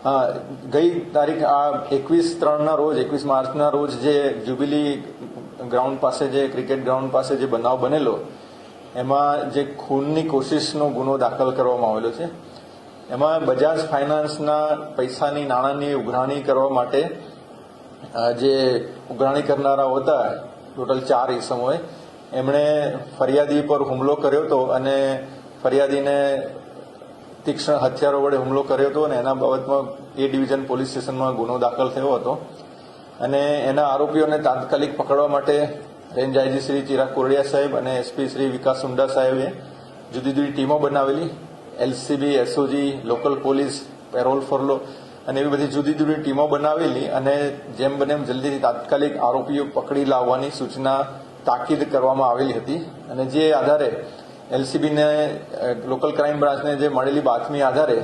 ગઈ તારીખ 21/3 રોજ 21 માર્ચના રોજ જે જ્યુબિલી ગ્રાઉન્ડ પાસે જે ક્રિકેટ ગ્રાઉન્ડ પાસે જે બનાવ બનેલો એમાં જે ખૂનની કોશિશનો ગુનો દાખલ કરવામાં આવેલો છે. એમાં બજાજ ફાઇનાન્સના પૈસાની નાણાંની ઉઘરાણી કરવા માટે જે ઉઘરાણી કરનારાઓ હતા ટોટલ 4 ઈસમોએ એમણે ફરિયાદી પર હુમલો કર્યો હતો અને ફરિયાદીને તીક્ષ્ણ હથિયારો વડે હુમલો કર્યો હતો અને એના બાબતમાં એ ડિવિઝન પોલીસ સ્ટેશનમાં ગુનો દાખલ થયો હતો અને એના આરોપીઓને તાત્કાલિક પકડવા માટે રેન્જ આઈજી શ્રી ચિરાગ કોરડિયા સાહેબ અને એસપી શ્રી વિકાસ સુંડા સાહેબે જુદી જુદી ટીમો બનાવેલી. LCB, SOG, local police, parole furlough અને એવી બધી જુદી જુદી ટીમો બનાવેલી અને જેમ બને એમ જલ્દીથી તાત્કાલિક આરોપીઓ પકડી લાવવાની સૂચના તાકીદ કરવામાં આવેલી હતી. અને જે આધારે એલસીબીને લોકલ ક્રાઇમ બ્રાન્ચને જે મળેલી બાતમી આધારે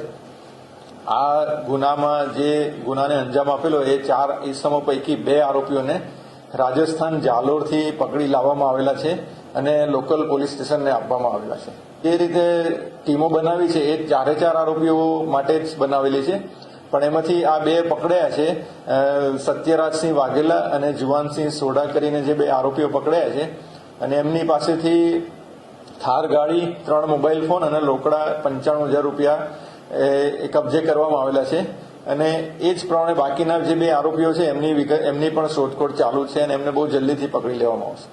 આ ગુનામાં જે ગુનાને અંજામ આપેલો એ 4 ઈસમો પૈકી 2 આરોપીઓને રાજસ્થાન જાલોરથી પકડી લાવવામાં આવેલા છે અને લોકલ પોલીસ સ્ટેશનને આપવામાં આવેલા છે. એ રીતે ટીમો બનાવી છે એ 4 આરોપીઓ માટે જ બનાવેલી છે, પણ એમાંથી આ 2 પકડાયા છે. સત્યરાજસિંહ વાઘેલા અને જુવાનસિંહ સોઢા કરીને જે 2 આરોપીઓ પકડાયા છે અને એમની પાસેથી થાર ગાડી, 3 મોબાઈલ ફોન અને રોકડા 95,000 રૂપિયા એ કબજે કરવામાં આવેલા છે. અને એ જ પ્રમાણે બાકીના જે 2 આરોપીઓ છે એમની પણ શોધખોળ ચાલુ છે અને એમને બહુ જલ્દીથી પકડી લેવામાં આવશે.